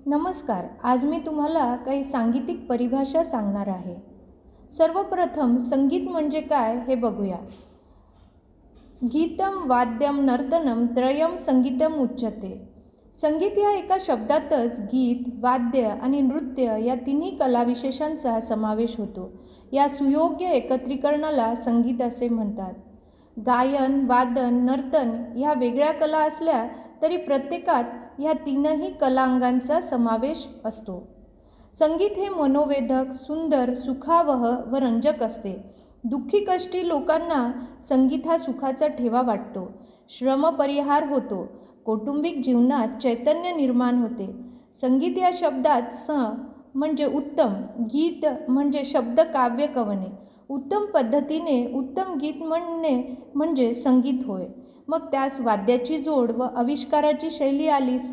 नमस्कार. आज मी तुम्हाला काही सांगीतिक परिभाषा सांगणार आहे. सर्वप्रथम संगीत म्हणजे काय हे बघूया. गीतम वाद्यम नर्तनम त्रयम संगीतम उच्यते. संगीत या एका शब्दातच गीत, वाद्य आणि नृत्य या तिन्ही कलाविशेषांचा समावेश होतो. या सुयोग्य एकत्रीकरणाला संगीत असे म्हणतात. गायन, वादन, नर्तन ह्या वेगळ्या कला असल्या तरी प्रत्येकात ह्या तीनही कलांगांचा समावेश असतो. संगीत हे मनोवेधक, सुंदर, सुखावह व रंजक असते. दुःखी कष्टी लोकांना संगीत हा सुखाचा ठेवा वाटतो. श्रमपरिहार होतो. कौटुंबिक जीवनात चैतन्य निर्माण होते. संगीत या शब्दात स म्हणजे उत्तम, गीत म्हणजे शब्द, काव्य, कवने. उत्तम पद्धतीने उत्तम गीत म्हणणे म्हणजे संगीत होय. मग त्यास वाद्याची जोड व आविष्काराची शैली आलीच.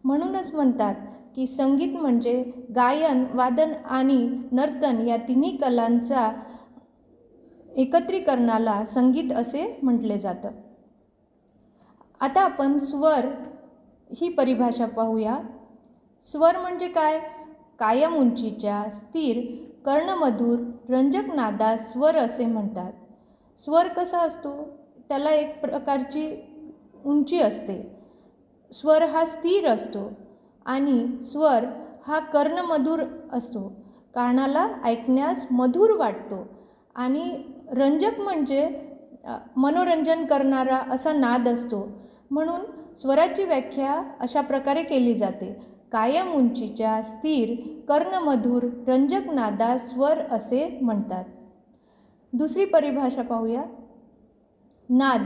म्हणूनच म्हणतात की संगीत म्हणजे गायन, वादन आणि नर्तन या तिन्ही कलांचा एकत्रीकरणाला संगीत असे म्हटले जातं. आता आपण स्वर ही परिभाषा पाहूया. स्वर म्हणजे काय? कायम उंचीच्या, स्थिर, कर्णमधुर, रंजक नादास स्वर असे म्हणतात. स्वर कसा असतो? त्याला एक प्रकारची उंची असते. स्वर हा स्थिर असतो आणि स्वर हा कर्णमधुर असतो. कानाला ऐकण्यास मधुर वाटतो आणि रंजक म्हणजे मनोरंजन करणारा असा नाद असतो. म्हणून स्वराची व्याख्या अशा प्रकारे केली जाते. कायम उंचीच्या, स्थिर, कर्णमधुर, रंजक नादास स्वर असे म्हणतात. दुसरी परिभाषा पाहूया. नाद.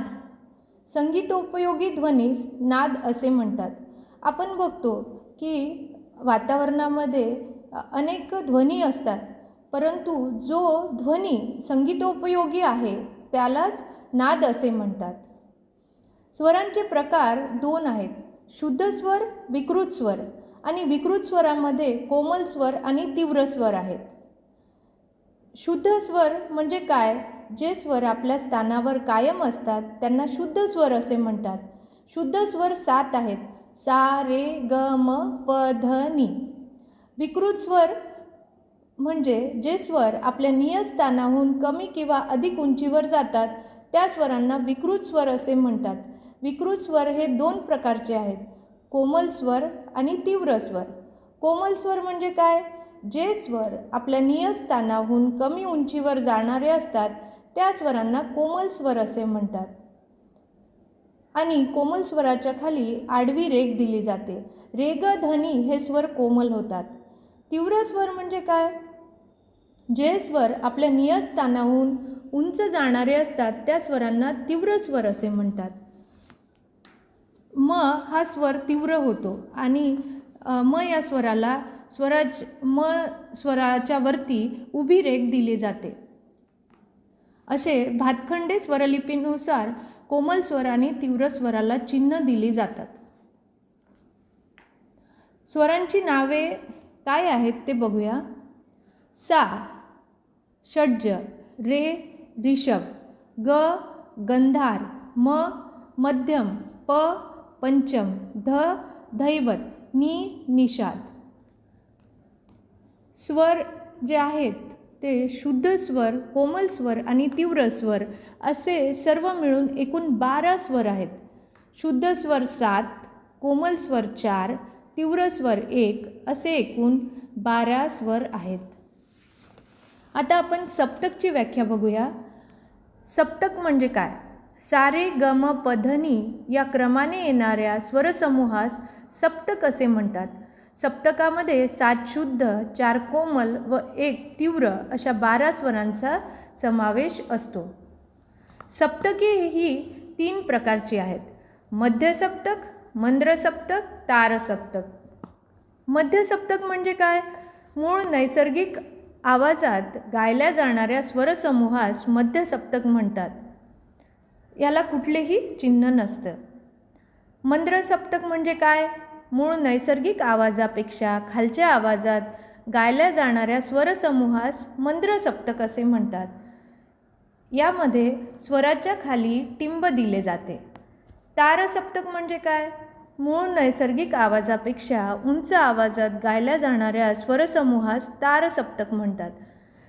संगीतोपयोगी ध्वनीस नाद असे म्हणतात. आपण बघतो की वातावरणामध्ये अनेक ध्वनी असतात, परंतु जो ध्वनी संगीतोपयोगी आहे त्यालाच नाद असे म्हणतात. स्वरांचे प्रकार दोन आहेत. शुद्ध स्वर, विकृत स्वर. आणि विकृत स्वरामध्ये कोमल स्वर आणि तीव्र स्वर आहेत. शुद्ध स्वर म्हणजे काय? जे स्वर आपल्या स्थानावर कायम असतात त्यांना शुद्ध स्वर असे म्हणतात. शुद्ध स्वर 7 आहेत. सा, रे, ग, म, प, ध, नी. विकृत स्वर म्हणजे जे स्वर आपल्या नियस्थानाहून कमी किंवा अधिक उंचीवर जातात त्या स्वरांना विकृत स्वर असे म्हणतात. विकृत स्वर हे 2 प्रकारचे आहेत. कोमल स्वर आणि तीव्र स्वर. कोमल स्वर म्हणजे काय? जे स्वर आपल्या नियस्थानाहून कमी उंचीवर जाणारे असतात त्या स्वरांना कोमल स्वर असे म्हणतात. आणि कोमल स्वराच्या खाली आडवी रेघ दिली जाते. रे, ग, ध, नी हे स्वर कोमल होतात. तीव्र स्वर म्हणजे काय? जे स्वर आपल्या नियस्थानाहून उंच जाणारे असतात त्या स्वरांना तीव्र स्वर असे म्हणतात. म हा स्वर तीव्र होतो आणि म या स्वराला म स्वराच्या वरती उभी रेघ दिली जाते. असे भातखंडे स्वरलिपीनुसार कोमल स्वर आणि तीव्र स्वराला चिन्ह दिली जातात. स्वरांची नावे काय आहेत ते बघूया. सा षड्ज, रे ऋषभ, ग गंधार, म मध्यम, प पंचम, ध धैवत, नी निषाद. स्वर जे आहेत ते शुद्ध स्वर, कोमल स्वर आणि तीव्र स्वर असे सर्व मिळून एकूण 12 स्वर आहेत. शुद्ध स्वर 7, कोमल स्वर 4, तीव्र स्वर 1 असे एकूण 12 स्वर आहेत. आता आपण सप्तकची व्याख्या बघूया. सप्तक म्हणजे काय? सारे, ग, म, प, ध, नी या क्रमाने येणाऱ्या स्वरसमूहास सप्तक असे म्हणतात. सप्तकामध्ये 7 शुद्ध, 4 कोमल व 1 तीव्र अशा 12 स्वरांचा समावेश असतो. सप्तके ही 3 प्रकारची आहेत. मध्यसप्तक, मंद्रसप्तक, तारसप्तक. मध्यसप्तक म्हणजे काय? मूळ नैसर्गिक आवाजात गायल्या जाणाऱ्या स्वरसमूहास मध्यसप्तक म्हणतात. याला कुठलेही चिन्ह नसतं. मंद्रसप्तक म्हणजे काय? मूळ नैसर्गिक आवाजापेक्षा खालच्या आवाजात गायल्या जाणाऱ्या स्वरसमूहास मंद्रसप्तक असे म्हणतात. यामध्ये स्वराच्या खाली टिंब दिले जाते. तारसप्तक म्हणजे काय? मूळ नैसर्गिक आवाजापेक्षा उंच आवाजात गायल्या जाणाऱ्या स्वरसमूहास तारसप्तक म्हणतात.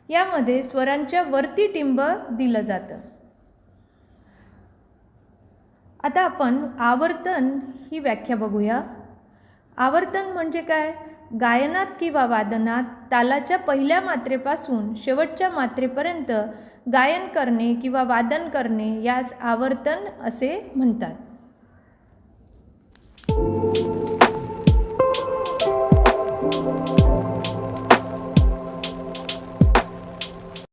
यामध्ये स्वरांच्या वरती टिंब दिलं जातं. आता आपण आवर्तन ही व्याख्या बघूया. आवर्तन म्हणजे काय? गायनात किंवा वादनात तालाच्या पहिल्या मात्रेपासून शेवटच्या मात्रेपर्यंत गायन करणे किंवा वादन करणे यास आवर्तन असे म्हणतात.